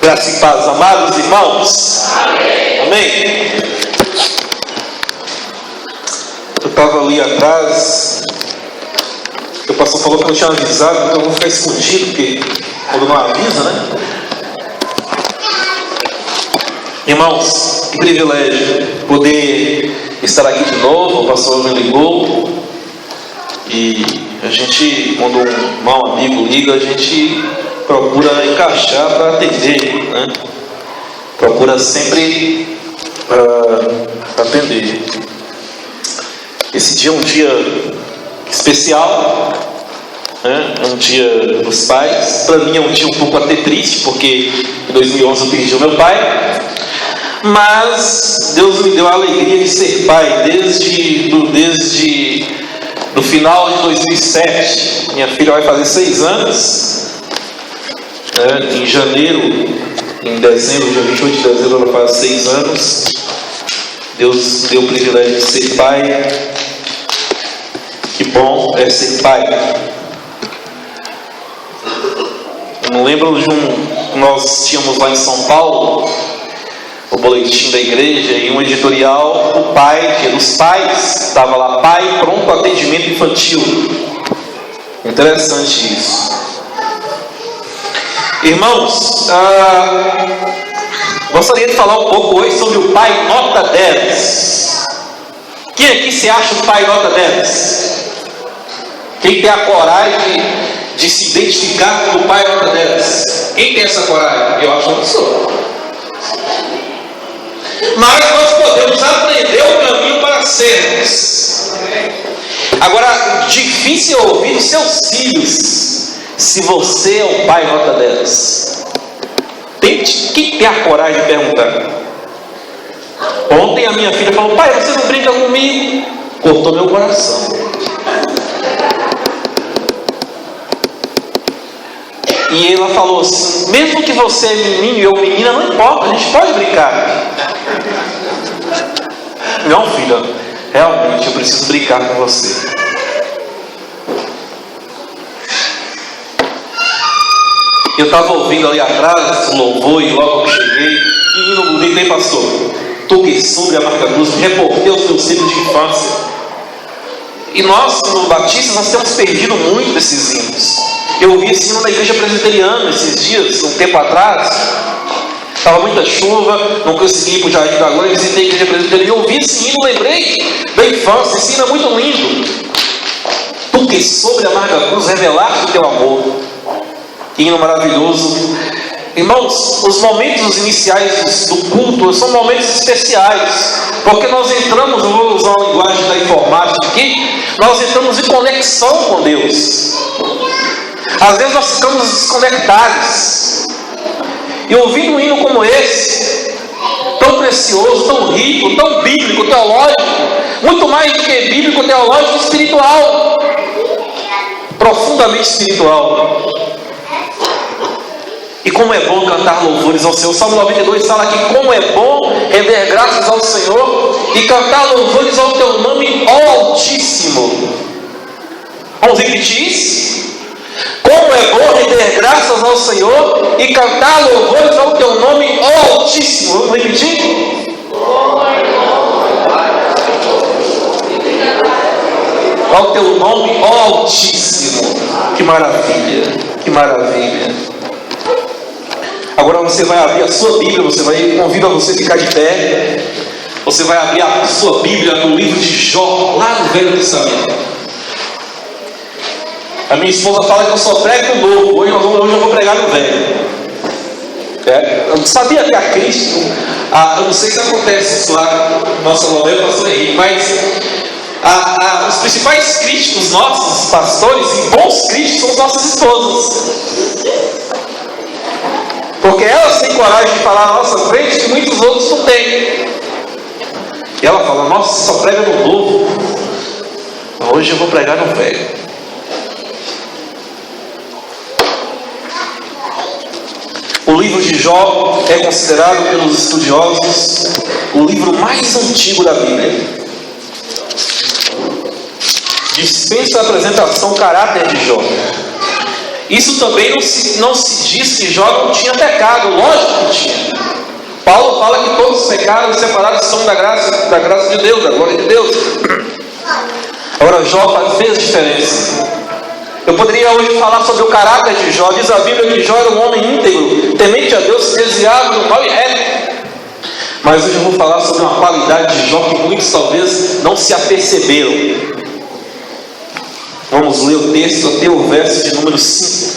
Graça e paz, amados irmãos. Amém. Amém. Eu estava ali atrás. O pastor falou que não tinha avisado, então eu vou ficar escondido, porque quando não avisa, né? Irmãos, que privilégio poder estar aqui de novo. O pastor me ligou e a gente, quando um mau amigo liga, a gente procura encaixar para atender, né? Procura sempre atender. Esse dia é um dia especial, né? É um dia dos pais. Para mim é um dia um pouco até triste, porque em 2011 eu perdi o meu pai, mas Deus me deu a alegria de ser pai desde no final de 2007. Minha filha vai fazer 6 anos, né? Em dezembro, dia 28 de dezembro, ela faz 6 anos. Deus me deu o privilégio de ser pai. Que bom é ser pai. Eu não lembro de nós tínhamos lá em São Paulo o boletim da igreja e um editorial do pai, que dos pais, estava lá: pai, pronto atendimento infantil. Interessante isso. Irmãos, gostaria de falar um pouco hoje sobre o pai nota 10. Quem aqui se acha o pai nota 10? Quem tem a coragem de se identificar como o pai nota 10? Quem tem essa coragem? Eu acho que eu não sou. Mas nós podemos aprender o caminho para sermos. Agora, difícil é ouvir dos seus filhos se você é o pai nota 10. Quem tem a coragem de perguntar? Ontem a minha filha falou: pai, você não brinca comigo? Cortou meu coração. E ela falou assim: mesmo que você é menino e eu menina, não importa, a gente pode brincar. Não, filha, realmente eu preciso brincar com você. Eu estava ouvindo ali atrás o louvor e logo que cheguei, menino bonito, hein, pastor? Toquei sobre a marca cruz, reportei os meus ciclos de infância. E nós, no Batista, nós temos perdido muito desses hinos. Eu ouvi esse hino na igreja presbiteriana esses dias, um tempo atrás. Estava muita chuva, não consegui ir para o Jardim da Glória, visitei a igreja presbiteriana e ouvi esse hino, lembrei da infância. Esse hino é muito lindo. Tu que sobre a marca cruz revelaste o teu amor. Hino maravilhoso. Irmãos, os momentos iniciais do culto são momentos especiais, porque nós entramos, eu vou usar a linguagem da informática aqui, nós entramos em conexão com Deus. Às vezes nós ficamos desconectados. E ouvindo um hino como esse, tão precioso, tão rico, tão bíblico, teológico, muito mais do que bíblico, teológico, espiritual, profundamente espiritual. E como é bom cantar louvores ao Senhor. Salmo 92 fala que como é bom render graças ao Senhor e cantar louvores ao teu nome, ó Altíssimo. Vamos repetir isso? Como é bom render graças ao Senhor e cantar louvores ao teu nome, ó Altíssimo. Vamos repetir? Ao teu nome, ó Altíssimo. Que maravilha, que maravilha. Agora você vai abrir a sua Bíblia, convido a você a ficar de pé. Você vai abrir a sua Bíblia no livro de Jó, lá no Velho Testamento. A minha esposa fala que eu só prego no novo, hoje eu vou pregar no velho. Eu sabia que a Cristo, eu não sei se acontece isso lá, nossa novela, pastor Henrique, mas os principais críticos nossos, pastores, e bons críticos, são as nossas esposas. Porque elas têm coragem de falar à nossa frente que muitos outros não têm. E ela fala: nossa, só prega no novo. Hoje eu vou pregar no velho. O livro de Jó é considerado pelos estudiosos o livro mais antigo da Bíblia. Dispensa a apresentação caráter de Jó. Isso também não se diz que Jó não tinha pecado, lógico que tinha. Paulo fala que todos os pecados separados são da graça de Deus, da glória de Deus. Agora Jó fez diferença. Eu poderia hoje falar sobre o caráter de Jó. Diz a Bíblia que Jó era um homem íntegro, temente a Deus, desviado do mal e reto. Mas hoje eu vou falar sobre uma qualidade de Jó que muitos talvez não se aperceberam. Vamos ler o texto até o verso de número 5.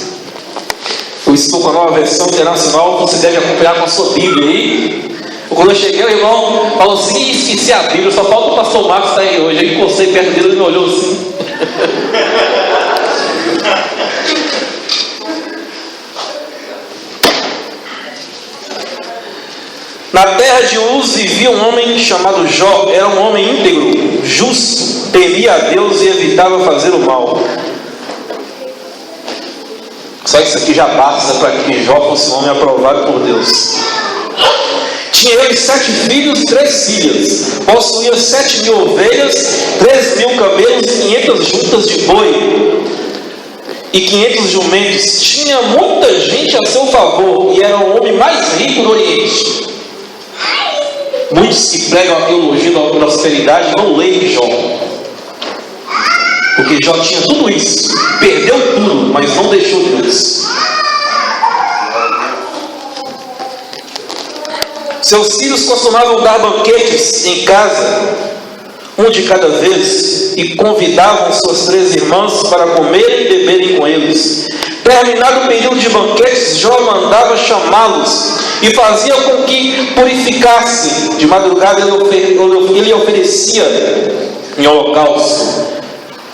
Eu estou com a Nova Versão Internacional, você deve acompanhar com a sua Bíblia aí. Quando eu cheguei, o irmão falou assim: esqueci a Bíblia, só falta o pastor Marcos estar aí hoje. Eu encostei perto dele e me olhou assim. Na terra de Uz vivia um homem chamado Jó. Era um homem íntegro, justo, temia a Deus e evitava fazer o mal. Só isso aqui já basta para que Jó fosse um homem aprovado por Deus. Tinha ele 7 filhos e 3 filhas. Possuía 7.000 ovelhas, 3.000 camelos e 500 juntas de boi e 500 jumentos. Tinha muita gente a seu favor e era o homem mais rico do Oriente. Muitos que pregam a teologia da prosperidade não leem Jó, porque Jó tinha tudo isso, perdeu tudo, mas não deixou Deus. Seus filhos costumavam dar banquetes em casa, um de cada vez, e convidavam suas 3 irmãs para comerem e beberem com eles. Terminado o período de banquetes, Jó mandava chamá-los e fazia com que purificassem. De madrugada ele oferecia em holocausto,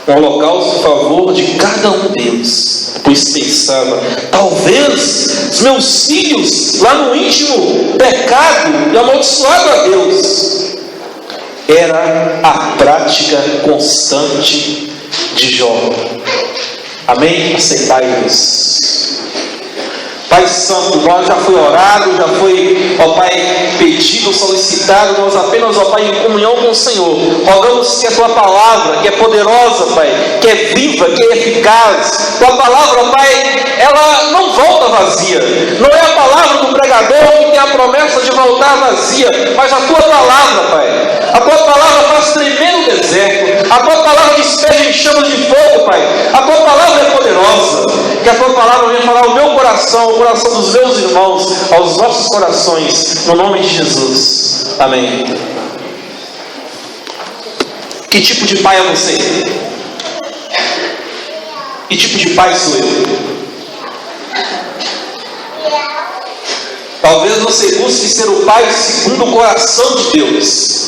um holocausto em favor de cada um deles, pois pensava: talvez os meus filhos lá no íntimo pecado e amaldiçoado a Deus. Era a prática constante de Jó. Amém? Aceitai-vos. Pai Santo, nós já foi orado, já foi, ó Pai, pedido, solicitado, nós apenas, ó Pai, em comunhão com o Senhor, rogamos que a Tua palavra, que é poderosa, Pai, que é viva, que é eficaz, Tua palavra, ó Pai, ela não volta vazia. Não é a palavra do pregador que tem a promessa de voltar vazia, mas a Tua palavra, Pai. A Tua palavra faz tremer o deserto, a Tua palavra despeja em chamas de fogo, Pai. A Tua palavra é poderosa, que a Tua palavra venha falar ao meu coração, ao coração dos meus irmãos, aos nossos corações, no nome de Jesus. Amém. Que tipo de pai é você? Que tipo de pai sou eu? Talvez você busque ser o pai segundo o coração de Deus.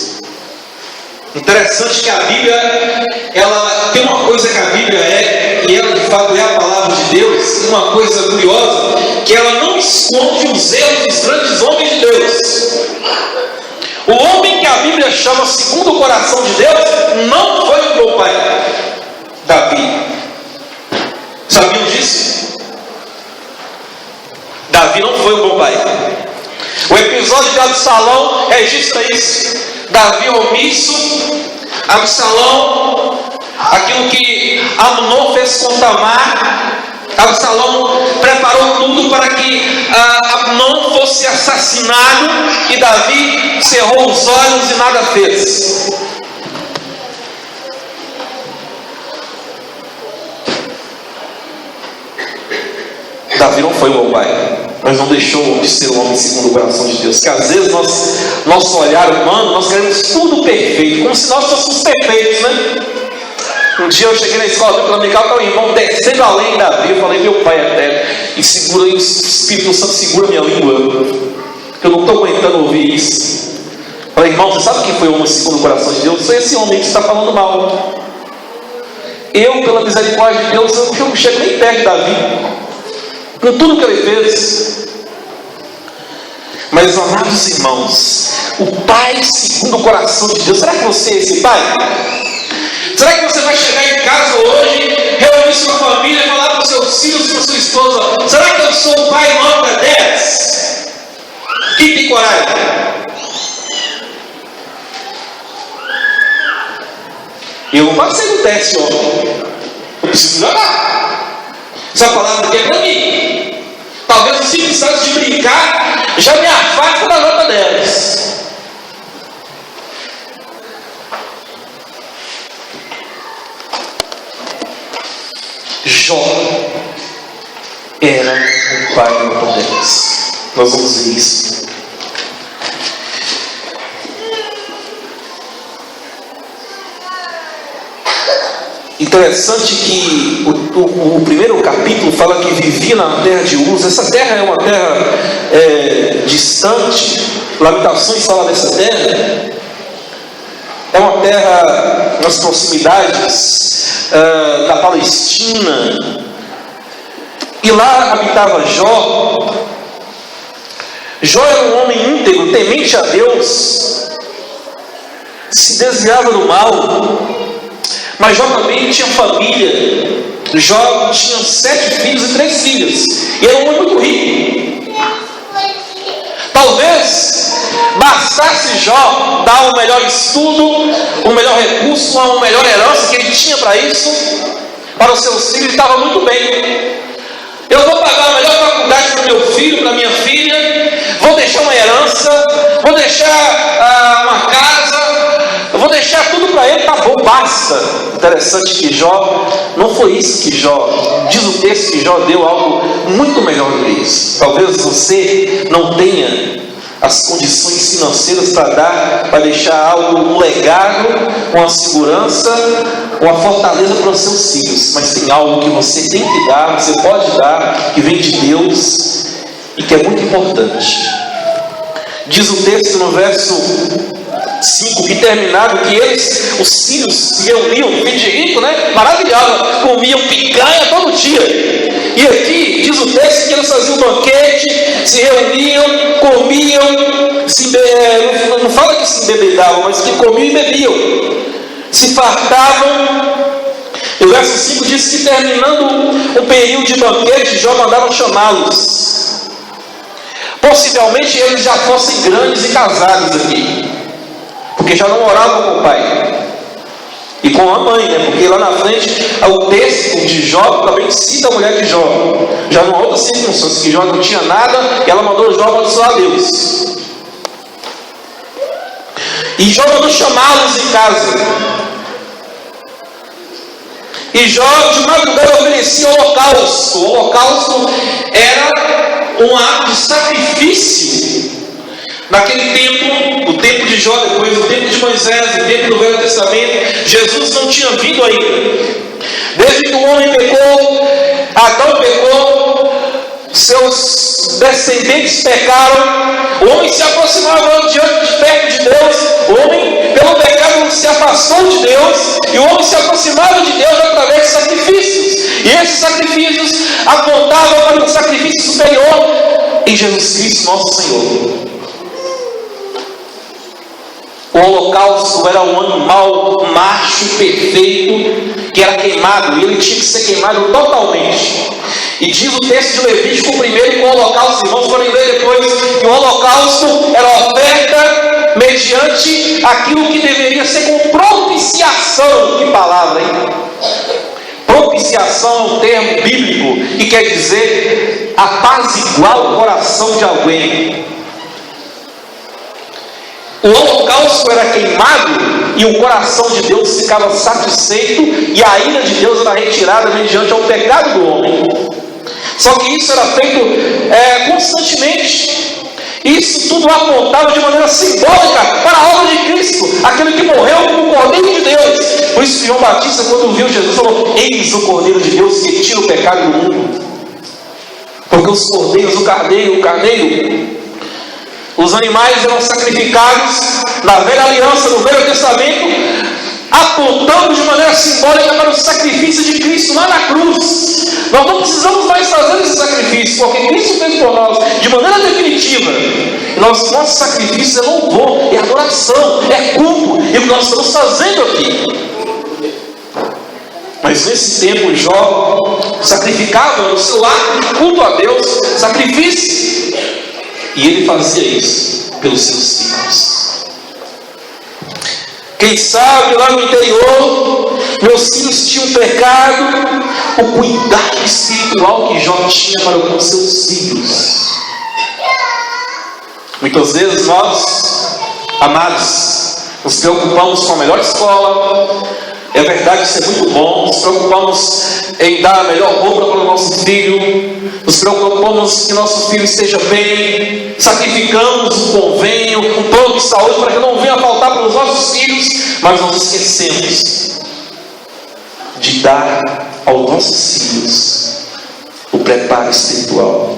Interessante que a Bíblia, ela tem uma coisa que a Bíblia é, e ela de fato é a palavra de Deus, uma coisa curiosa, que ela não esconde os erros dos grandes homens de Deus. O homem que a Bíblia chama segundo o coração de Deus, não foi o meu pai, Davi. Sabiam disso? Davi não foi o meu pai. O episódio de Absalão registra isso. Davi omisso, Absalão, aquilo que Amnon fez com Tamar. Absalão preparou tudo para que Amnon fosse assassinado e Davi cerrou os olhos e nada fez. Davi não foi o meu pai, mas não deixou de ser um homem segundo o coração de Deus. Que às vezes nosso olhar humano, nós queremos tudo perfeito, como se nós fôssemos perfeitos, né? Um dia eu cheguei na escola dominical, estava o irmão descendo além de Davi. Eu falei: meu pai é eterno, e segura aí, o Espírito Santo segura minha língua, porque eu não estou aguentando ouvir isso. Eu falei: irmão, você sabe quem foi o homem segundo o coração de Deus? Foi esse homem que está falando mal. Eu, pela misericórdia de Deus, eu não chego nem perto de Davi, com tudo que ele fez. Mas, amados irmãos, o pai segundo o coração de Deus, será que você é esse pai? Será que você vai chegar em casa hoje, reunir sua família, falar para os seus filhos, para sua esposa: será que eu sou o pai nota 10? Quem tem coragem? Eu não passei no teste ontem, eu preciso jogar. Essa palavra aqui é para mim. Talvez o simples fato de brincar já me afasta da nota 10. Jó era um pai de nota 10. Nós vamos ver isso. Interessante que o primeiro capítulo fala que vivia na terra de Uz. Essa terra é uma terra distante. Lamentações fala dessa terra. É uma terra nas proximidades da Palestina. E lá habitava Jó. Jó era um homem íntegro, temente a Deus, se desviava do mal. Mas Jó também tinha família. Jó tinha 7 filhos e 3 filhas. E era um homem muito rico. Talvez bastasse Jó dar o melhor estudo, o melhor recurso, uma melhor herança que ele tinha para isso, para os seus filhos, ele estava muito bem. Eu vou pagar a melhor faculdade para o meu filho, para a minha filha, vou deixar uma herança, vou deixar uma casa, eu vou deixar tudo para ele, tá bom, basta. Interessante que Jó, não foi isso que Jó, diz o texto que Jó deu algo muito melhor do que isso. Talvez você não tenha as condições financeiras para dar, para deixar algo, um legado, uma segurança, uma fortaleza para os seus filhos, mas tem algo que você tem que dar, você pode dar, que vem de Deus e que é muito importante. Diz o texto no verso 5, que terminado que eles, os filhos, se reuniam, filho de rico, né? Maravilhoso, comiam picanha todo dia. E aqui diz o texto que eles faziam banquete, se reuniam, comiam, não fala que se embebedavam, mas que comiam e bebiam, se fartavam. E o verso 5 diz que terminando um período de banquete, Jó mandava chamá-los. Possivelmente eles já fossem grandes e casados aqui, porque já não moravam com o pai e com a mãe, né? Porque lá na frente o texto de Jó também cita a mulher de Jó, já numa outra circunstância, que Jó não tinha nada e ela mandou Jó abençoar a Deus. E Jó mandou chamá-los em casa. E Jó de madrugada oferecia holocausto. O holocausto era um ato de sacrifício. Naquele tempo, o tempo de Jó, depois o tempo de Moisés, o tempo do Velho Testamento, Jesus não tinha vindo ainda. Desde que o homem pecou, Adão pecou, seus descendentes pecaram, o homem se aproximava diante de perto de Deus, o homem pelo pecado se afastou de Deus, e o homem se aproximava de Deus através de sacrifícios, e esses sacrifícios apontavam para um sacrifício superior em Jesus Cristo nosso Senhor. O holocausto era um animal macho perfeito que era queimado, e ele tinha que ser queimado totalmente. E diz o texto de Levítico primeiro que o holocausto, irmãos podem ler depois, que o holocausto era oferta mediante aquilo que deveria ser com propiciação. Que palavra, hein? Propiciação é um termo bíblico que quer dizer apaziguar o coração de alguém. O holocausto era queimado e o coração de Deus ficava satisfeito, e a ira de Deus era retirada mediante ao pecado do homem. Só que isso era feito constantemente. Isso tudo apontava de maneira simbólica para a obra de Cristo, aquele que morreu como o Cordeiro de Deus. Por isso que João Batista, quando viu Jesus, falou: eis o Cordeiro de Deus que tira o pecado do mundo. Porque os cordeiros, o carneiro, os animais eram sacrificados na velha aliança, no Velho Testamento, apontando de maneira simbólica para o sacrifício de Cristo lá na cruz. Nós não precisamos mais fazer esse sacrifício, porque Cristo fez por nós de maneira definitiva. Nosso sacrifício é louvor, é adoração, é culto, e o que nós estamos fazendo aqui. Mas nesse tempo Jó sacrificava no seu ato de culto a Deus, sacrifício. E ele fazia isso pelos seus filhos. Quem sabe lá no interior, meus filhos tinham pecado. O cuidado espiritual que Jó tinha para com seus filhos. Muitas vezes nós, amados, nos preocupamos com a melhor escola. É verdade, isso é muito bom. Nos preocupamos em dar a melhor roupa para o nosso filho. Nos preocupamos que nosso filho esteja bem. Sacrificamos um convênio, um plano de saúde para que não venha faltar para os nossos filhos. Mas nós esquecemos de dar aos nossos filhos o preparo espiritual.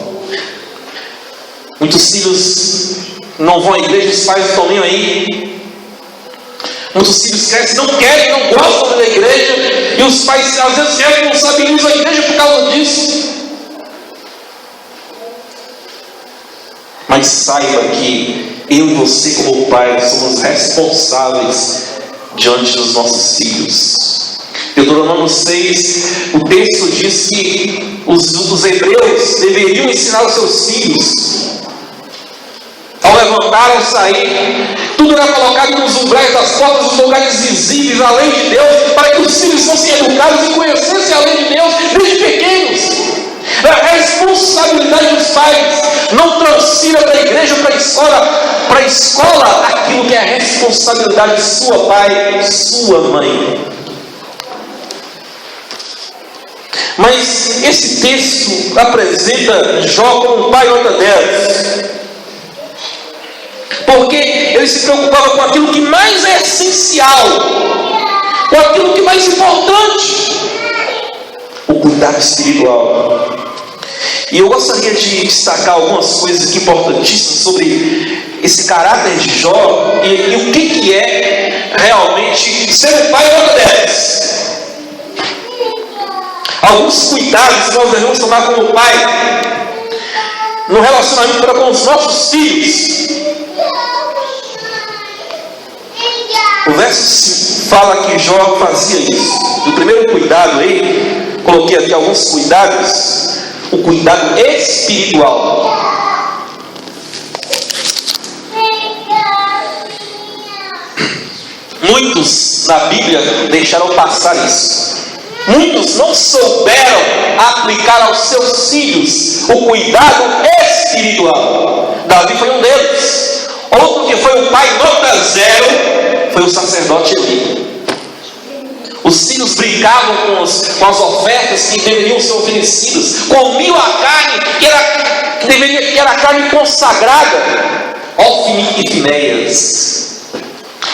Muitos filhos não vão à igreja, os pais não estão nem aí. Muitos filhos crescem, não querem, não gostam da igreja, e os pais às vezes responsabilizam a igreja por causa disso. Mas saiba que eu e você, como pai, somos responsáveis diante dos nossos filhos. Deuteronômio 6, o texto diz que os hebreus deveriam ensinar os seus filhos. Ao levantar, ao sair, tudo era colocado nos umbrais das portas, nos lugares visíveis, a lei de Deus, para que os filhos fossem educados e conhecessem a lei de Deus desde pequenos. É a responsabilidade dos pais. Não transfira para a igreja, para a escola, aquilo que é a responsabilidade de sua pai, sua mãe. Mas esse texto apresenta Jó como um pai nota 10. Porque ele se preocupava com aquilo que mais é essencial, com aquilo que é mais importante, o cuidado espiritual. E eu gostaria de destacar algumas coisas aqui importantíssimas sobre esse caráter de Jó e o que é realmente ser um pai nota 10. Alguns cuidados que nós devemos tomar como pai no relacionamento para com os nossos filhos. O verso 5 fala que Jó fazia isso. O primeiro cuidado aí, coloquei aqui alguns cuidados. O cuidado espiritual. Muitos na Bíblia deixaram passar isso. Muitos não souberam aplicar aos seus filhos o cuidado espiritual. Davi foi um deles. Outro que foi o pai nota 0 foi o sacerdote Eli. Os filhos brincavam com as ofertas que deveriam ser oferecidas, comiam a carne que era a carne consagrada, Ofni e Finéias.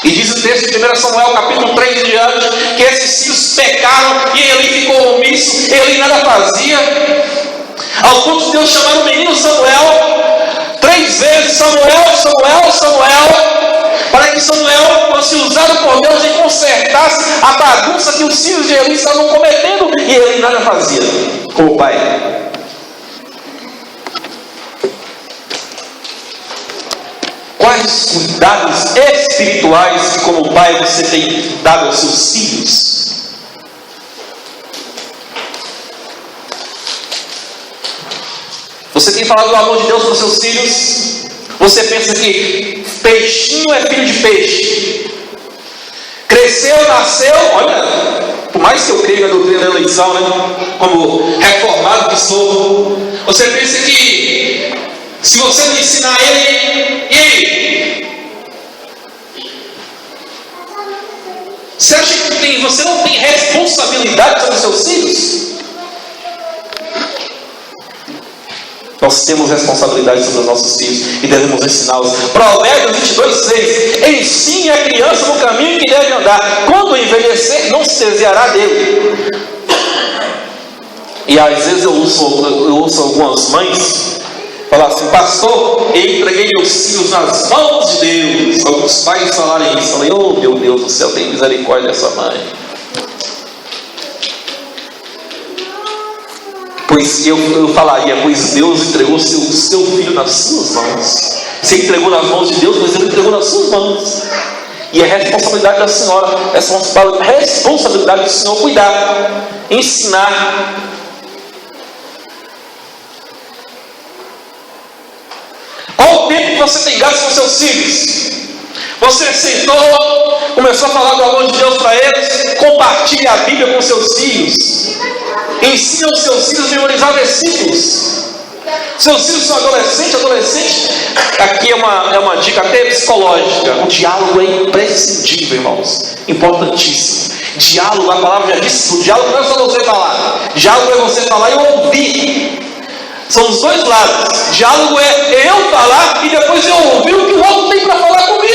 E diz o texto de 1 Samuel, capítulo 3 em diante, que esses filhos pecaram e Eli ficou omisso, Eli nada fazia. Ao ponto de Deus chamar o menino Samuel 3 vezes: Samuel, Samuel, Samuel, para que Samuel fosse usado por Deus e consertasse a bagunça que os filhos de Eli estavam cometendo, e Eli nada fazia como pai. Quais cuidados espirituais que como pai você tem dado aos seus filhos? Você tem falado do amor de Deus para os seus filhos? Você pensa que peixinho é filho de peixe? Cresceu, nasceu, olha, por mais que eu creia na doutrina da eleição, né, como reformado que sou, você pensa que se você não ensinar ele, e aí? Você acha que você não tem responsabilidade sobre os seus filhos? Nós temos responsabilidade sobre os nossos filhos e devemos ensiná-los. Provérbios 22:6: ensine a criança no caminho que deve andar, quando envelhecer não se desviará dele. E às vezes eu ouço algumas mães falar assim: pastor, eu entreguei meus filhos nas mãos de Deus. Alguns pais falarem isso. Eu falei: oh meu Deus do céu, tem misericórdia dessa mãe. Pois eu falaria: pois Deus entregou seu filho nas suas mãos. Você entregou nas mãos de Deus, mas ele entregou nas suas mãos. E é responsabilidade da senhora, é responsabilidade do Senhor cuidar, ensinar. Qual o tempo que você tem gasto com seus filhos? Você sentou, começou a falar do amor de Deus para eles, compartilhe a Bíblia com seus filhos. Ensina os seus filhos a memorizar versículos. Seus filhos são adolescentes. Aqui é uma dica até psicológica. O diálogo é imprescindível, irmãos. Importantíssimo. Diálogo, a palavra já disse tudo. Diálogo não é só você falar. Diálogo é você falar e ouvir. São os dois lados. Diálogo é eu falar e depois eu ouvir o que o outro tem para falar comigo.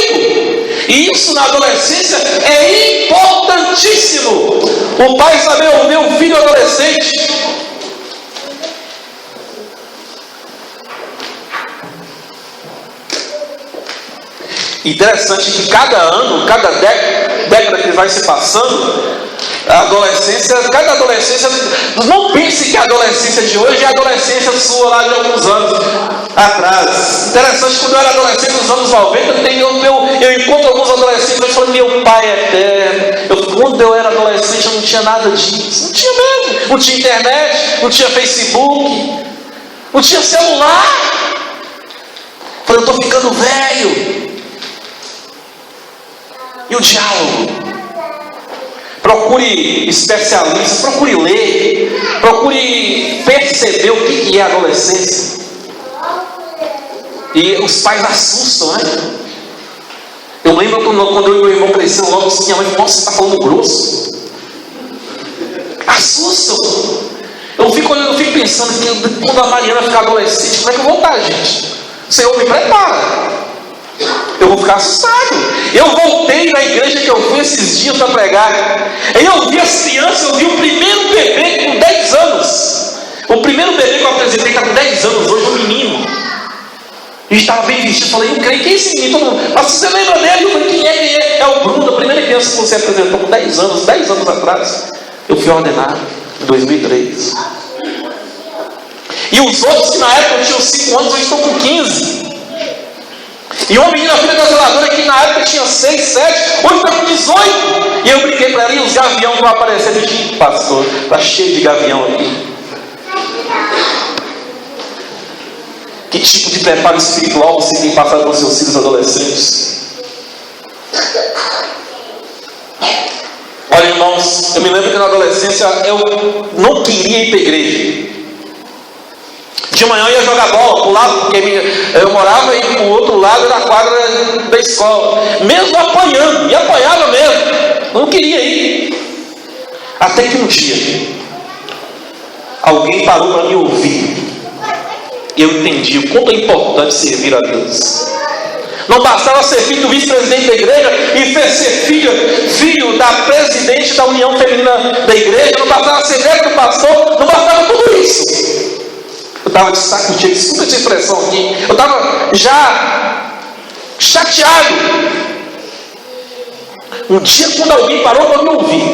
E isso na adolescência é importantíssimo. O pai saber ouvir o filho adolescente. Interessante que cada ano, cada década que vai se passando, a adolescência, cada adolescência, não pense que a adolescência de hoje é a adolescência sua lá de alguns anos atrás. Interessante, quando eu era adolescente nos anos 90, eu encontro alguns adolescentes e falo, meu pai é eterno. Quando eu era adolescente eu não tinha nada disso. Não tinha mesmo. Não tinha internet, não tinha Facebook, não tinha celular. Falei, eu estou ficando velho. E o diálogo? Procure especialistas, procure ler, procure perceber o que é a adolescência. E os pais assustam, né? Eu lembro quando eu e meu irmão cresceu logo assim, minha mãe, nossa, você está falando grosso? Assustam. Eu fico pensando que quando a Mariana ficar adolescente, como é que eu vou estar, gente? O Senhor me prepara. Eu vou ficar assustado. Eu voltei na igreja que eu fui esses dias para pregar. Aí eu vi as crianças, eu vi o primeiro bebê com 10 anos. O primeiro bebê que eu apresentei está com 10 anos hoje, um menino. E estava bem vestido. Eu falei, eu creio, quem é esse menino? Todo mundo, mas você lembra dele? Eu falei, quem é? É o Bruno, a primeira criança que você apresentou com 10 anos atrás. Eu fui ordenado em 2003. E os outros que na época tinham 5 anos, hoje estão com 15. E uma menina filha da zeladora que na época tinha 6, 7, hoje está com 18. E eu brinquei para ela, e os gaviões vão aparecer. Eu disse, pastor, está cheio de gavião aqui. Que tipo de preparo espiritual você tem passado com seus filhos adolescentes? Olha, irmãos, eu me lembro que na adolescência eu não queria ir para a igreja. De manhã eu ia jogar bola, pulava, porque eu morava e o outro lado era a quadra da escola. Mesmo apanhando, e apanhava mesmo. Não queria ir. Até que um dia, alguém parou para me ouvir. E eu entendi o quanto é importante servir a Deus. Não bastava ser filho do vice-presidente da igreja e ser filho da presidente da União Feminina da igreja. Não bastava ser neto do pastor, não bastava tudo isso. Eu estava de saco cheio, escuta essa expressão aqui. Eu estava já chateado. Um dia, quando alguém parou para me ouvir,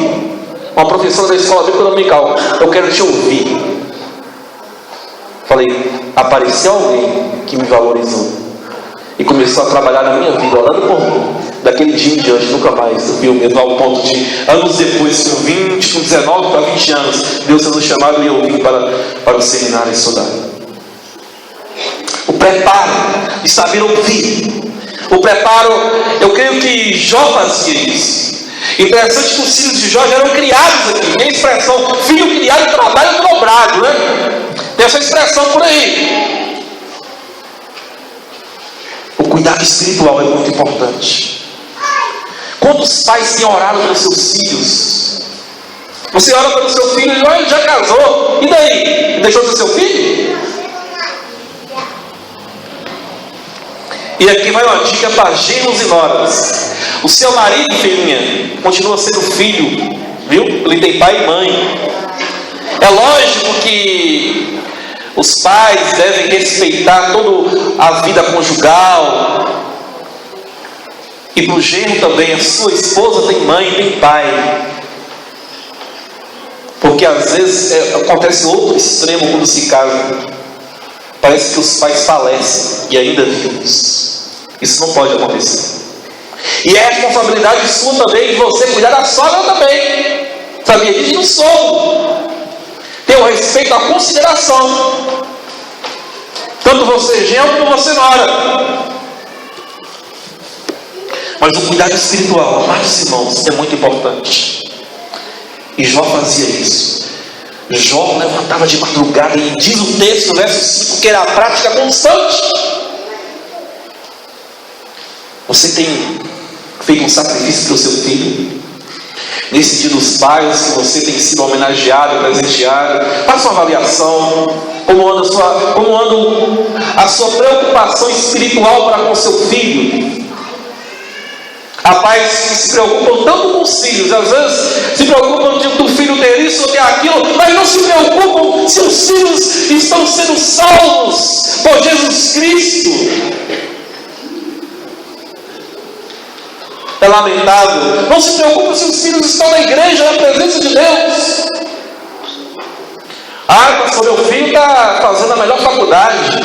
uma professora da escola bíblica dominical, eu quero te ouvir. Falei, apareceu alguém que me valorizou e começou a trabalhar na minha vida, orando por mim. Daquele dia em diante, nunca mais eu vi o mesmo, ao ponto de, anos depois, com 20, com 19 para 20 anos, Deus sendo chamado e eu vim para o seminário estudar. O preparo de saber ouvir. O preparo, eu creio que Jó fazia isso. Interessante que os filhos de Jó já eram criados aqui. Tem a expressão, filho criado e trabalho dobrado, né? Tem essa expressão por aí. O cuidado espiritual é muito importante. Quantos pais têm orado pelos seus filhos? Você ora pelo seu filho e ele já casou. E daí? Deixou de ser seu filho? E aqui vai uma dica para genros e noras. O seu marido, filhinha, continua sendo filho, viu? Ele tem pai e mãe. É lógico que os pais devem respeitar toda a vida conjugal. E para o genro também, a sua esposa tem mãe, tem pai. Porque às vezes acontece outro extremo quando se casa. Parece que os pais falecem e ainda vivos. Isso não pode acontecer. E é responsabilidade sua também de você cuidar da sogra também. Sabia disso? E do sogro. Ter o respeito, a consideração. Tanto você genro como você nora. Mas o cuidado espiritual, amados irmãos, é muito importante. E Jó fazia isso. Jó levantava de madrugada e diz o texto, verso 5, que era a prática constante. Você tem feito um sacrifício para o seu filho? Nesse dia dos pais, que você tem sido homenageado, presenteado, faça uma avaliação. Como anda a sua preocupação espiritual para com seu filho? Há pais que se preocupam tanto com os filhos, às vezes se preocupam do filho ter isso ou ter aquilo, mas não se preocupam se os filhos estão sendo salvos por Jesus Cristo. É lamentável. Não se preocupam se os filhos estão na igreja, na presença de Deus. Ah, pastor, meu filho está fazendo a melhor faculdade.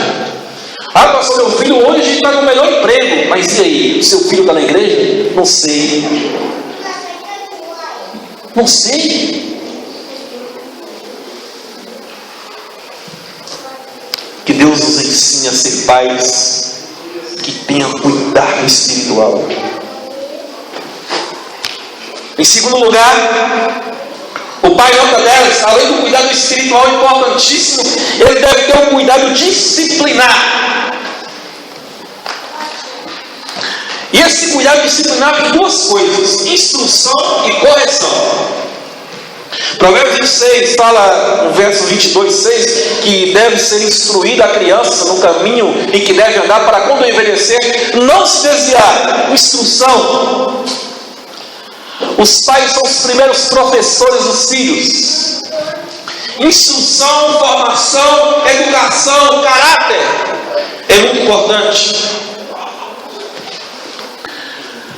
Ah, pastor, meu filho hoje está no melhor emprego. Mas e aí? O seu filho está na igreja? Não sei. Não sei. Que Deus nos ensine a ser pais que tenham cuidado espiritual. Em segundo lugar, o pai nota 10, além do cuidado espiritual importantíssimo, ele deve ter um cuidado disciplinar. E esse cuidado disciplinar tem duas coisas: instrução e correção. Provérbios 26 fala no verso 22, 6, que deve ser instruída a criança no caminho em que deve andar, para quando envelhecer não se desviar. Instrução. Os pais são os primeiros professores dos filhos. Instrução, formação, educação, caráter é muito importante.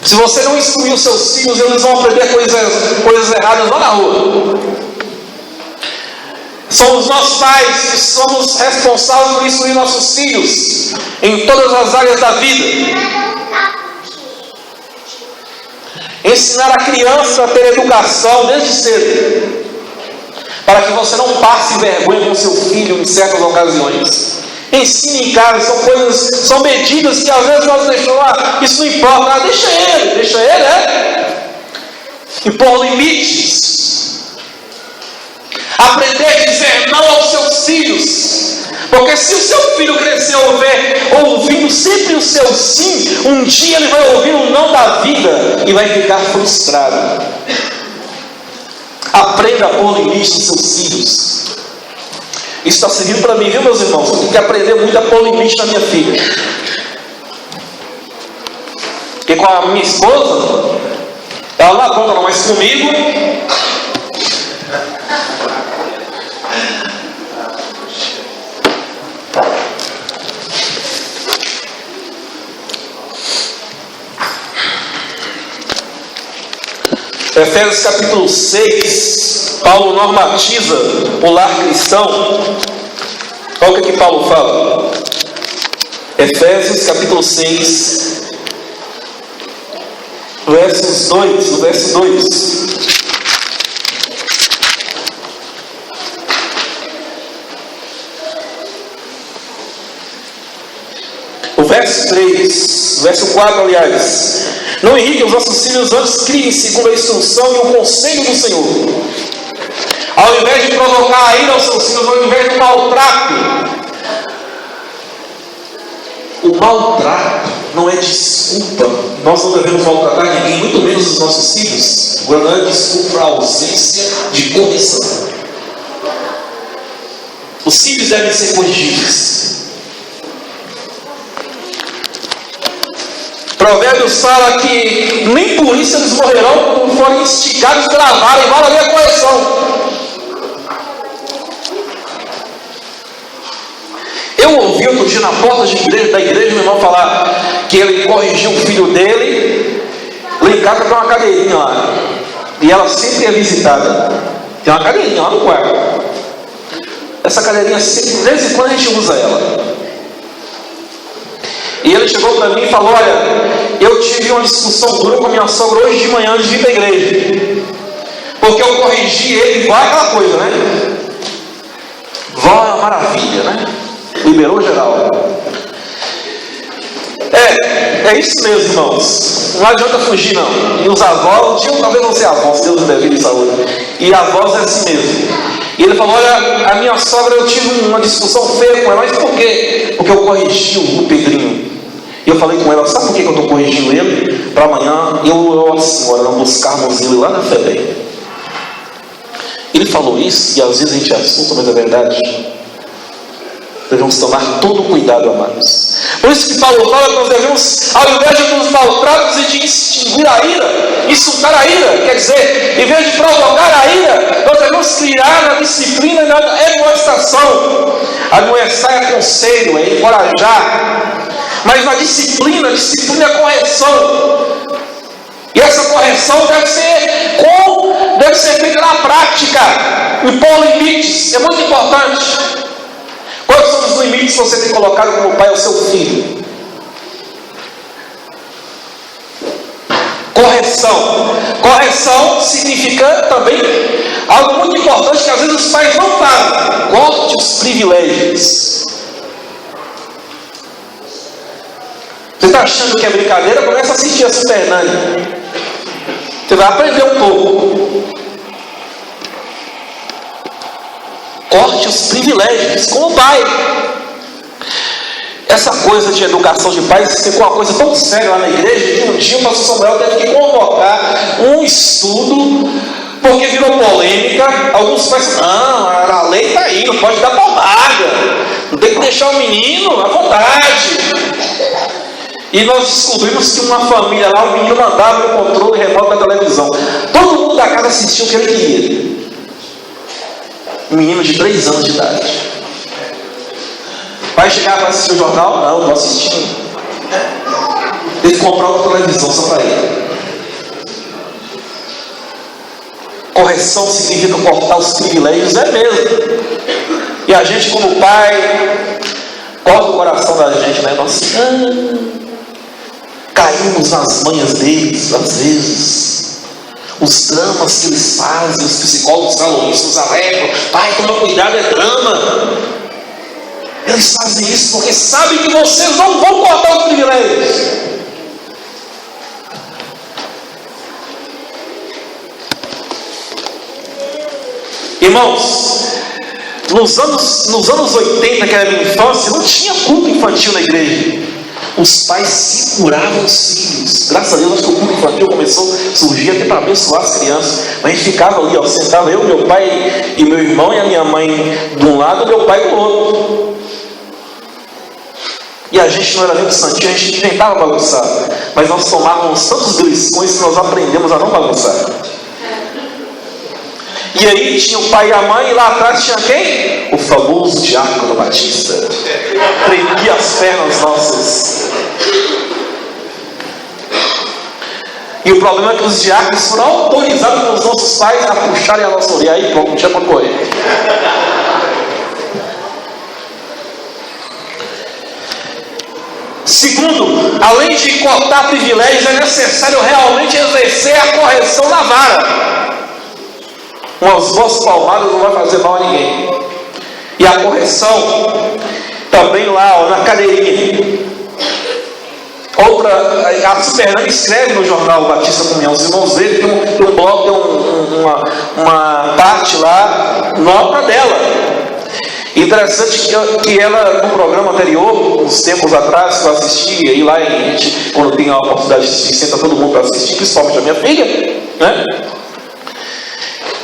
Se você não instruir os seus filhos, eles vão aprender coisas erradas lá na rua. Somos nós pais que somos responsáveis por instruir nossos filhos em todas as áreas da vida. Ensinar a criança a ter educação desde cedo, para que você não passe vergonha com seu filho em certas ocasiões. Ensine em casa, são medidas que às vezes nós deixamos, isso não importa, deixa ele, impor limites, aprender a dizer não aos seus filhos, porque se o seu filho crescer ouvindo sempre o seu sim, um dia ele vai ouvir um não da vida e vai ficar frustrado. Aprenda a pôr limites nos seus filhos. Isso está servindo para mim, viu, meus irmãos? Eu tenho que aprender muito a pôr limite na minha filha. Porque com a minha esposa, ela não aponta não, mas comigo, Efésios capítulo 6, Paulo normatiza o lar cristão. Olha o que Paulo fala. Efésios capítulo 6, verso 2. O verso 3, verso 4, aliás. Não irritem os vossos filhos, antes criem segundo a instrução e o conselho do Senhor. Ao invés de provocar a ira aos seus filhos, ao invés do maltrato. O maltrato não é desculpa. Nós não devemos maltratar ninguém, muito menos os nossos filhos. Agora não é desculpa a ausência de correção. Os filhos devem ser corrigidos. Provérbios fala que nem por isso eles morrerão quando forem instigados, gravarem, vai haver a correção. Eu ouvi outro dia na porta da igreja, meu irmão falar que ele corrigiu o filho dele. Lá em casa tem uma cadeirinha lá, e ela sempre é visitada. Tem uma cadeirinha lá no quarto. Essa cadeirinha, de vez em quando a gente usa ela. E ele chegou para mim e falou: olha, eu tive uma discussão dura com a minha sogra hoje de manhã antes de ir para a igreja, porque eu corrigi ele, vai aquela coisa, né? Vó é uma maravilha, né? Liberou geral. É isso mesmo, irmãos. Não adianta fugir, não. E os avós, talvez não ser avós, Deus me deve de saúde. E avós é assim mesmo. E ele falou: olha, a minha sogra, eu tive uma discussão feia com ela. Mas por quê? Porque eu corrigi o Pedrinho. E eu falei com ela: sabe por que eu estou corrigindo ele? Para amanhã eu e a senhora não buscarmos ele lá na FEBEM. Ele falou isso, e às vezes a gente assusta, mas é verdade. Devemos tomar todo o cuidado, amados. Por isso que Paulo fala que nós devemos, ao invés de nos maltratos e de extinguir a ira, insultar a ira, quer dizer, em vez de provocar a ira, nós devemos criar na disciplina e na admoestação. Admoestar é conselho, é encorajar. Mas na disciplina, a disciplina é correção. E essa correção deve ser feita na prática, impor limites, é muito importante. Quais são os limites que você tem colocado como pai ao seu filho? Correção. Correção significa também algo muito importante que às vezes os pais não fazem. Corte os privilégios. Você está achando que é brincadeira? Começa a assistir a Super Nani. Você vai aprender um pouco. Corte os privilégios como pai. Essa coisa de educação de pais ficou uma coisa tão séria lá na igreja que um dia o pastor Samuel teve que convocar um estudo, porque virou polêmica. Alguns pais: não, a lei está aí, não pode dar pomada, não tem que deixar o menino à vontade. E nós descobrimos que uma família lá, o menino mandava o controle remoto da televisão. Todo mundo da casa assistiu o que ele queria. Um menino de 3 anos de idade. Vai chegar para assistir o jornal? Não, não assisti. Teve que comprar outra televisão só para ele. Correção significa cortar os privilégios, é mesmo. E a gente, como pai, corta o coração da gente, né? Nós caímos nas manhas deles, às vezes. Os dramas que eles fazem, os psicólogos caloristas alertam: pai, toma cuidado, é drama. Eles fazem isso porque sabem que vocês não vão cortar os privilégios. Irmãos, nos anos 80, que era a minha infância, não tinha culto infantil na igreja. Os pais seguravam os filhos. Graças a Deus, acho que o culto infantil começou a surgir até para abençoar as crianças. Mas a gente ficava ali, ó, sentava eu, meu pai e meu irmão, e a minha mãe de um lado e meu pai do outro. E a gente não era nem santinho, a gente tentava bagunçar. Mas nós tomávamos tantos beliscões que nós aprendemos a não bagunçar. E aí tinha o pai e a mãe, e lá atrás tinha quem? O famoso Diácono Batista. Prendia as pernas nossas. E o problema é que os diáconos foram autorizados pelos nossos pais a puxarem a nossa orelha. Aí pronto, não tinha para correr. Segundo, além de cortar privilégios, é necessário realmente exercer a correção na vara. Umas boas palmadas não vai fazer mal a ninguém. E a correção também lá, ó, na cadeirinha. A Supernana escreve no jornal Batista Comunhão. Os irmãos dele tem um bloco, tem uma parte lá, nota dela. Interessante que ela, no programa anterior, uns tempos atrás, que eu assisti, e lá a gente, quando tem a oportunidade de assistir, senta todo mundo para assistir, principalmente a minha filha, né?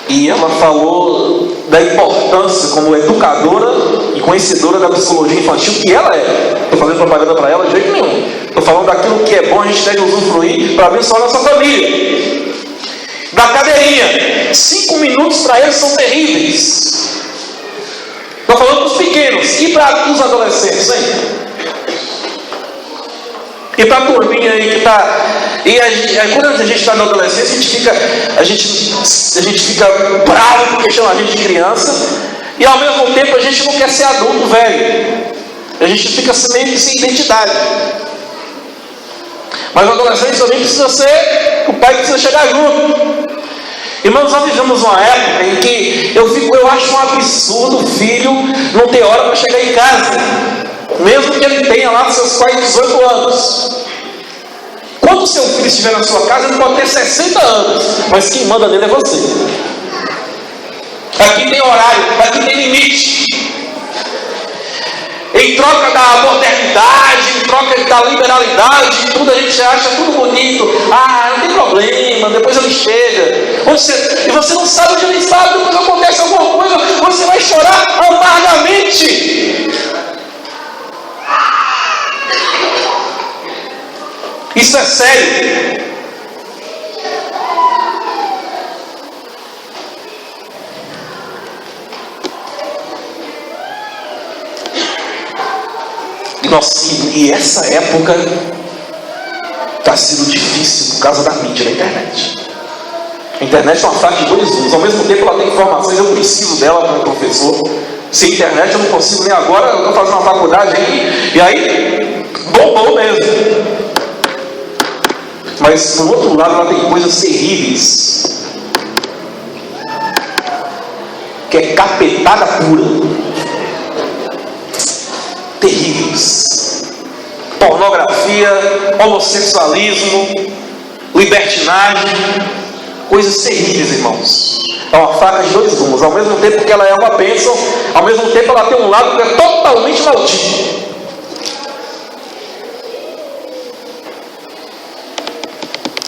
E ela falou da importância como educadora e conhecedora da psicologia infantil que ela é. Estou fazendo propaganda para ela de jeito nenhum. Estou falando daquilo que é bom, a gente deve usufruir para abençoar a nossa família. Da cadeirinha, 5 minutos para eles são terríveis. Estou falando dos pequenos e para os adolescentes, hein? E para a turminha aí que está. E quando a gente está na adolescência, a gente fica bravo porque chama a gente de criança, e ao mesmo tempo a gente não quer ser adulto velho. A gente fica meio que sem identidade. Mas o adolescente também precisa ser, o pai precisa chegar junto. Irmãos, nós vivemos uma época em que eu acho um absurdo o filho não ter hora para chegar em casa, mesmo que ele tenha lá seus quase 18 anos. Quando o seu filho estiver na sua casa, ele pode ter 60 anos, mas quem manda nele é você. Aqui tem horário, aqui tem limite. Em troca da modernidade, em troca da liberalidade, tudo a gente acha tudo bonito. Ah, não tem problema, depois ele chega. E você não sabe onde ele está, depois acontece alguma coisa, você vai chorar amargamente. Isso é sério. E essa época está sendo difícil por causa da mídia da internet. A internet é uma faca de dois gumes. Ao mesmo tempo ela tem informações, eu preciso dela como professor. Sem internet eu não consigo nem agora, eu estou fazendo uma faculdade aí, e aí bombou mesmo. Mas por outro lado ela tem coisas terríveis, que é capetada pura. Terríveis. Pornografia, homossexualismo, libertinagem, coisas terríveis, irmãos. É uma faca de dois gumes. Ao mesmo tempo que ela é uma bênção, ao mesmo tempo ela tem um lado que é totalmente maldito.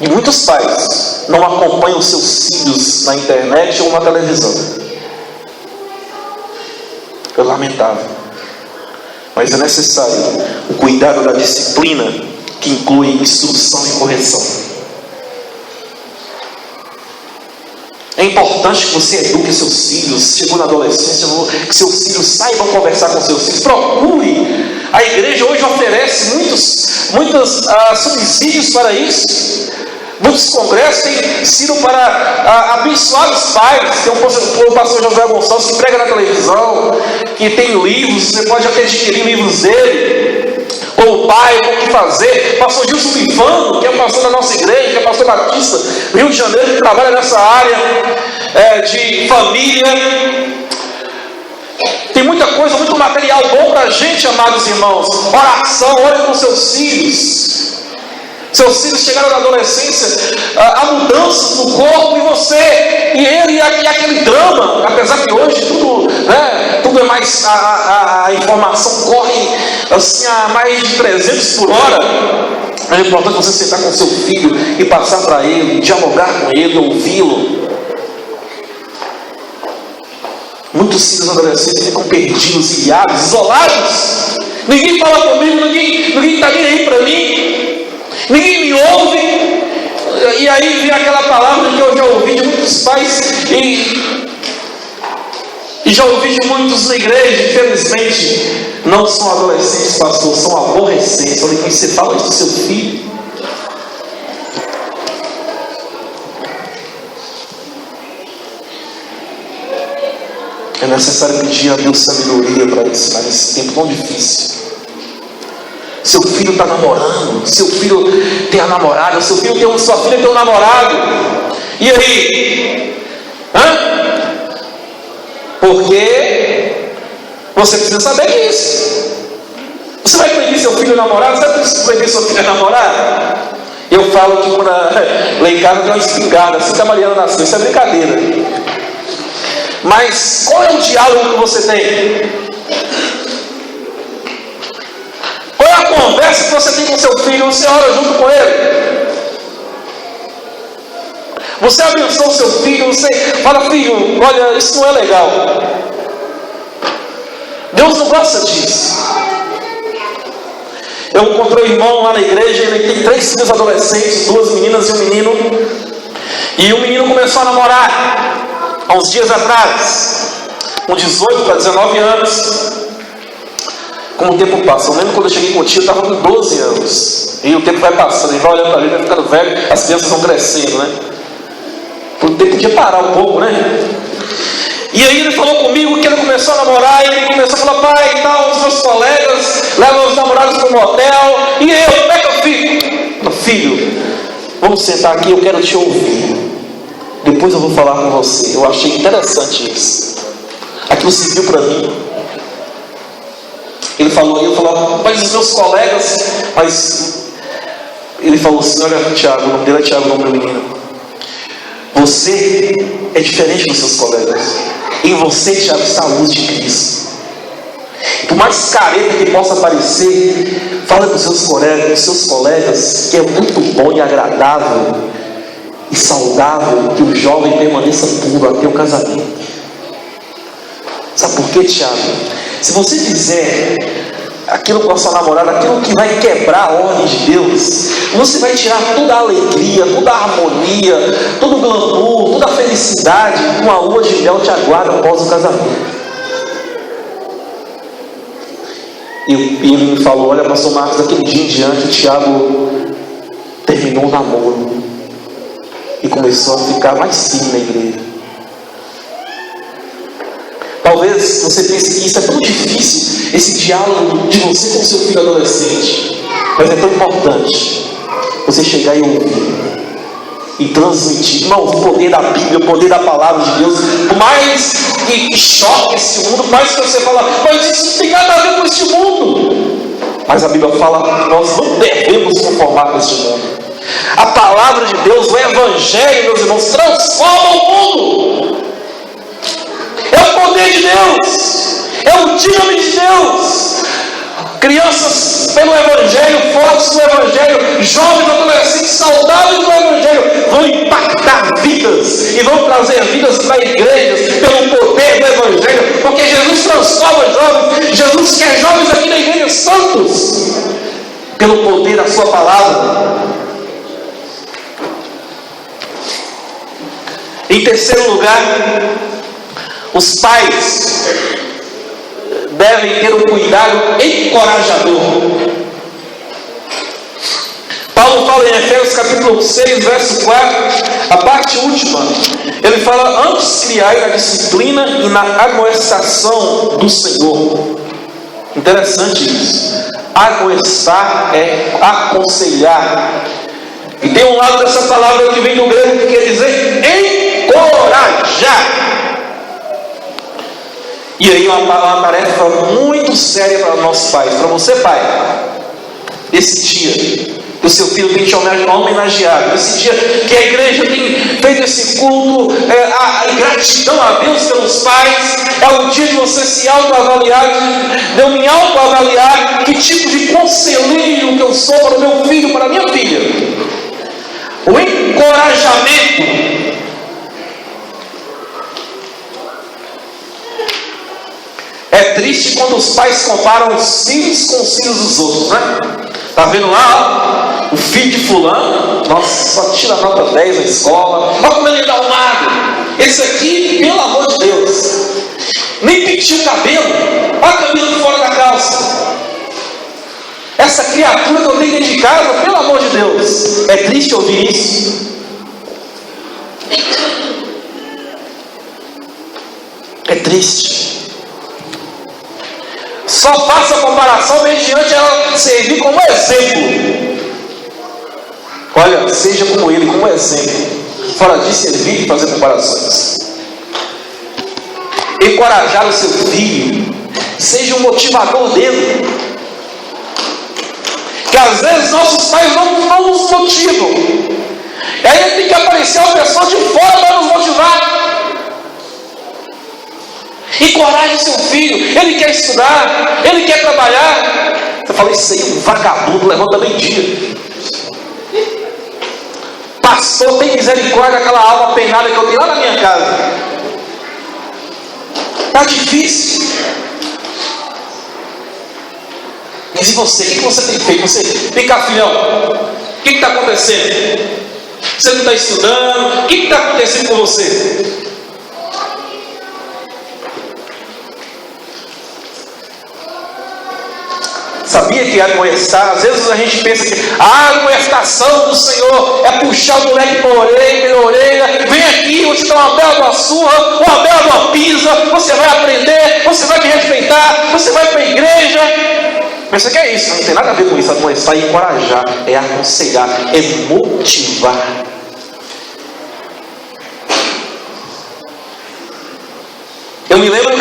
E muitos pais não acompanham seus filhos na internet ou na televisão. É lamentável. Mas é necessário o cuidado da disciplina, que inclui instrução e correção. É importante que você eduque seus filhos. Chegou na adolescência, que seus filhos saibam conversar com seus filhos. Procure. A igreja hoje oferece muitos subsídios para isso. Muitos congressos têm sido para abençoar os pais. Tem o pastor José Gonçalves que prega na televisão, que tem livros, você pode até adquirir livros dele. Ou o pai, o que fazer. Pastor Gilson Pifano, que é o pastor da nossa igreja, que é pastor batista do Rio de Janeiro, que trabalha nessa área de família. Tem muita coisa, muito material bom para a gente, amados irmãos. Oração, ore com seus filhos. Seus filhos chegaram na adolescência, há mudanças no corpo, e ele, e aquele drama, apesar que hoje tudo é mais, a informação corre assim a mais de 300 por hora. É importante você sentar com seu filho e passar para ele, dialogar com ele, ouvi-lo. Muitos filhos adolescentes ficam perdidos, ilhados, isolados. Ninguém fala comigo, ninguém está nem aí para mim. Ninguém me ouve. E aí vem aquela palavra que eu já ouvi de muitos pais e já ouvi de muitos na igreja. Infelizmente não são adolescentes, pastor, são aborrecentes. Olha, você fala isso do seu filho. É necessário pedir a Deus sabedoria para ensinar nesse tempo tão difícil. Seu filho está namorando, seu filho tem a namorada, sua filha tem um namorado. E aí? Porque você precisa saber disso. Você vai proibir seu filho namorar? Você vai proibir sua filha namorar? Eu falo que quando lá em casa tem uma espingarda, assim que a Mariana nasceu, isso é brincadeira. Mas qual é o diálogo que você tem? Qual é a conversa que você tem com seu filho? Você ora junto com ele? Você abençoa o seu filho? Você fala, filho, olha, isso não é legal. Deus não gosta disso. Eu encontrei um irmão lá na igreja, ele tem 3 filhos adolescentes, 2 meninas e um menino. E o menino começou a namorar há uns dias atrás, com 18 para 19 anos. Como o tempo passa, eu lembro quando eu cheguei contigo, eu estava com 12 anos. E o tempo vai passando, ele vai olhando para mim, vai ficando velho, as crianças vão crescendo, né? O tempo podia parar um pouco, né? E aí ele falou comigo que ele começou a namorar, e ele começou a falar, pai e tal, os meus colegas levam os namorados para um motel, e eu, como é que eu fico? Filho, vamos sentar aqui, eu quero te ouvir. Depois eu vou falar com você. Eu achei interessante isso. Aquilo serviu para mim. Ele falou, mas os meus colegas, mas Ele falou assim: olha, Tiago, o nome dele é Tiago, o nome do menino. Você é diferente dos seus colegas. Em você, Tiago, está a luz de Cristo. Por mais careta que possa parecer, fala com seus colegas que é muito bom e agradável e saudável que o jovem permaneça puro até o casamento. Sabe por quê, Tiago? Se você fizer aquilo com a sua namorada, aquilo que vai quebrar a ordem de Deus, você vai tirar toda a alegria, toda a harmonia, todo o glamour, toda a felicidade que uma lua de mel te aguarda após o casamento. E ele me falou: olha, pastor Marcos, daquele dia em diante o Tiago terminou o namoro e começou a ficar mais firme na igreja. Talvez você pense que isso é tão difícil, esse diálogo de você com seu filho adolescente, mas é tão importante você chegar e ouvir e transmitir. Não, o poder da Bíblia, o poder da palavra de Deus. Por mais que choque esse mundo, por mais que você fala, mas isso não tem nada a ver com este mundo. Mas a Bíblia fala que nós não devemos conformar com este mundo. A palavra de Deus, o Evangelho, meus irmãos, transforma o mundo. É o poder de Deus, é o dínamo de Deus. Crianças pelo Evangelho, fortes no Evangelho, jovens adolescentes saudáveis no Evangelho, vão impactar vidas e vão trazer vidas para igrejas pelo poder do Evangelho, porque Jesus transforma jovens. Jesus quer jovens aqui na igreja santos pelo poder da sua palavra. Em terceiro lugar, os pais devem ter um cuidado encorajador. Paulo fala em Efésios capítulo 6, verso 4, a parte última, ele fala: antes criai na disciplina e na admoestação do Senhor. Interessante isso. Admoestar é aconselhar. E tem um lado dessa palavra que vem do grego que quer dizer encorajar. E aí uma tarefa muito séria para nossos pais. Para você, pai, esse dia que o seu filho tem te homenageado, esse dia que a igreja tem feito esse culto, a gratidão a Deus pelos pais, é o dia de você se autoavaliar, de eu me autoavaliar, que tipo de conselheiro que eu sou para o meu filho, para a minha filha. O encorajamento. É triste quando os pais comparam os filhos com os filhos dos outros, né? Tá vendo lá, ó, o filho de fulano, nossa, só tira nota 10 na escola, olha como ele é arrumado. Esse aqui, pelo amor de Deus, nem pintiu o cabelo, olha o cabelo fora da calça. Essa criatura que eu tenho dentro de casa, pelo amor de Deus, é triste ouvir isso. É triste. Só faça a comparação mediante ela servir como exemplo. Olha, seja como ele, como exemplo. Fora disso, evite fazer comparações. Encorajar o seu filho, seja um motivador dele. Que às vezes nossos pais não nos motivam. E aí tem que aparecer uma pessoa de fora para nos motivar. Encoraje seu filho, ele quer estudar, ele quer trabalhar. Eu falei, isso aí é um vagabundo, levanta meio-dia. Pastor, tem misericórdia daquela alma penada que eu tenho lá na minha casa. Está difícil. Mas e você? O que você tem feito? Vem cá, filhão, o que está acontecendo? Você não está estudando? O que está acontecendo com você? Sabia que admoestar, às vezes a gente pensa que a admoestação do Senhor é puxar o moleque pela orelha, vem aqui, vou te dar uma bela de uma surra, uma bela de uma pisa, você vai aprender, você vai me respeitar, você vai para a igreja. Mas você quer isso? Não tem nada a ver com isso. Admoestar é encorajar, é aconselhar, é motivar. Eu me lembro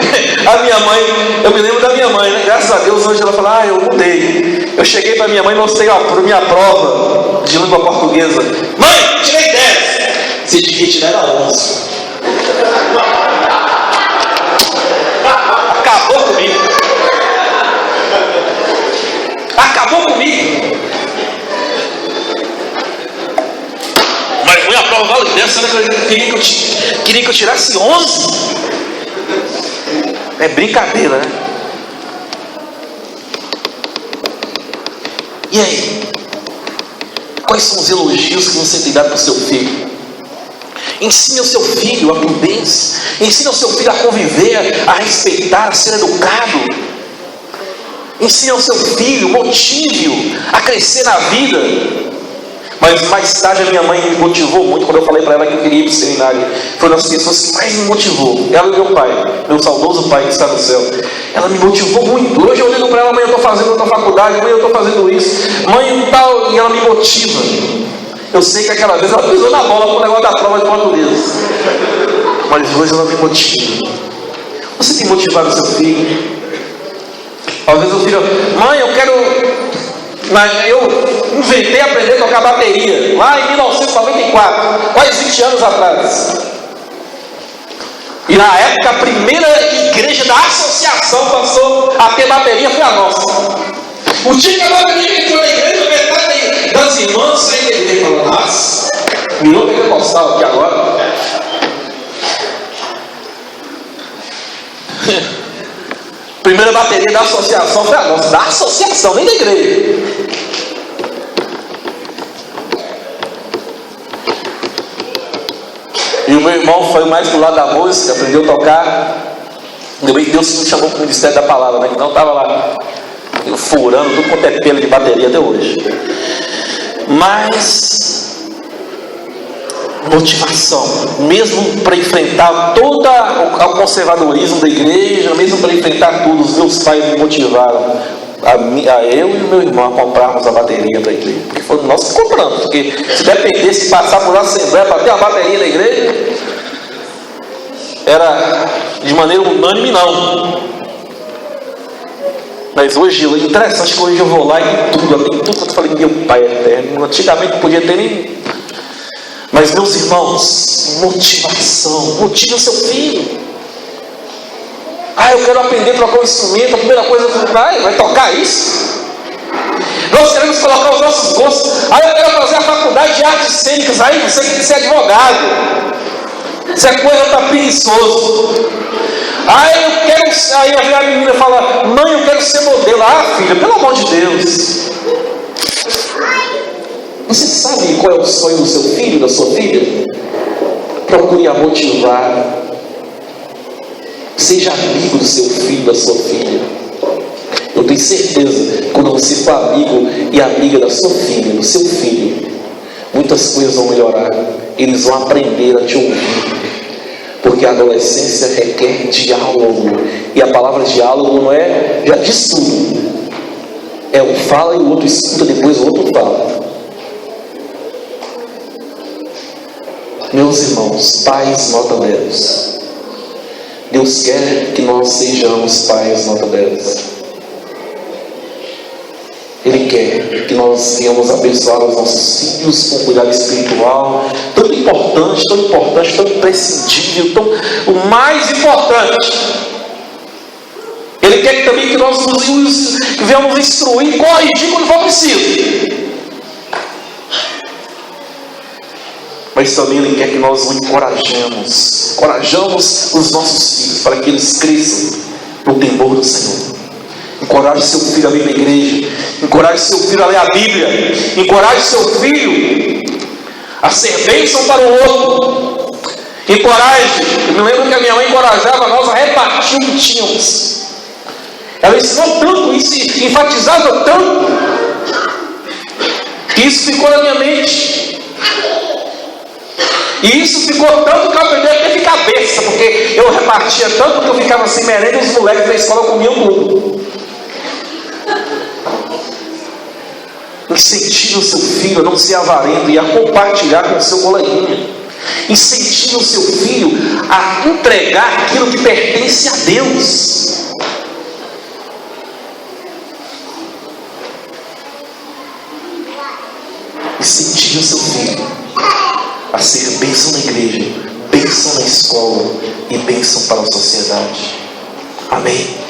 da minha mãe, né? Graças a Deus hoje ela fala, eu mudei. Eu cheguei para minha mãe e mostrei a minha prova de portuguesa. Mãe, tirei 10. Você devia tirar 11. Acabou comigo. Acabou comigo. Mas foi a prova vale 10. Queria que eu tirasse 11. É brincadeira, né? E aí? Quais são os elogios que você tem dado para o seu filho? Ensine o seu filho a prudência. Ensine o seu filho a conviver, a respeitar, a ser educado. Ensine ao seu filho, motive-o a crescer na vida. Mas mais tarde a minha mãe me motivou muito quando eu falei para ela que eu queria ir para o seminário. Foi uma das pessoas que mais me motivou. Ela e meu pai, meu saudoso pai que está no céu. Ela me motivou muito. Hoje eu ligo para ela: mãe, eu estou fazendo outra faculdade, mãe, eu estou fazendo isso, mãe, tal, e ela me motiva. Eu sei que aquela vez ela pisou na bola com o negócio da prova de português, mas hoje ela me motiva. Você tem motivado o seu filho? Às vezes o filho: mãe, eu inventei aprender a tocar bateria lá em 1994, quase 20 anos atrás. E na época a primeira igreja da associação passou a ter bateria foi a nossa. O dia que a bateria entrou na igreja, metade das irmãs saíram da igreja e falaram: nossa, virou pentecostal aqui agora. Primeira bateria da associação foi a nossa. Da associação, nem da igreja. E o meu irmão foi mais pro lado da música, aprendeu a tocar. Ainda bem que Deus me chamou para o ministério da palavra, né? Que não estava lá furando tudo quanto é pelo de bateria até hoje. Mas motivação, mesmo para enfrentar todo o conservadorismo da igreja, mesmo para enfrentar tudo, os meus pais me motivaram a eu e o meu irmão a comprarmos a bateria para a igreja, porque foi nós que compramos. Porque se dependesse de passar por assembleia para ter uma bateria na igreja, era de maneira unânime não. Mas hoje, é interessante que hoje eu vou lá e tem tudo que eu falei: meu Pai eterno. Antigamente não podia ter nem. Mas meus irmãos, motivação, motive o seu filho. Eu quero aprender a tocar um instrumento. A primeira coisa que vai tocar isso. Nós queremos colocar os nossos gostos. Eu quero fazer a faculdade de artes cênicas. Você quer ser advogado. Isso é coisa para preguiçoso. Eu quero. Aí a menina fala: mãe, eu quero ser modelo. Filha, pelo amor de Deus. Você sabe qual é o sonho do seu filho, da sua filha? Procure a motivar. Seja amigo do seu filho, da sua filha. Eu tenho certeza, quando você for amigo e amiga da sua filha, do seu filho, muitas coisas vão melhorar. Eles vão aprender a te ouvir. Porque a adolescência requer diálogo. E a palavra diálogo não é, já diz tudo. É um fala e o outro escuta, depois o outro fala. Meus irmãos, pais nota 10. Deus quer que nós sejamos pais nota 10. Ele quer que nós tenhamos abençoado os nossos filhos com cuidado espiritual, tão importante, tão imprescindível, o mais importante. Ele quer também que nós venhamos instruir e corrigir quando for preciso. Mas também Ele quer que nós o encorajemos os nossos filhos para que eles cresçam no temor do Senhor. Encoraje seu filho a vir na igreja, encoraje seu filho a ler a Bíblia, encoraje seu filho a ser bênção para o outro. Encoraje. Eu me lembro que a minha mãe encorajava nós a repartir o que tínhamos. Ela ensinou tanto isso, enfatizava tanto, que isso ficou na minha mente. E isso ficou tanto que eu aprendi a ter de cabeça, porque eu repartia tanto que eu ficava sem merenda e os moleques da escola comiam tudo. Incentive o seu filho a não ser avarento e a compartilhar com o seu coleguinha. Incentive o seu filho a entregar aquilo que pertence a Deus. incentive o seu filho a ser bênção na igreja, bênção na escola e bênção para a sociedade. Amém?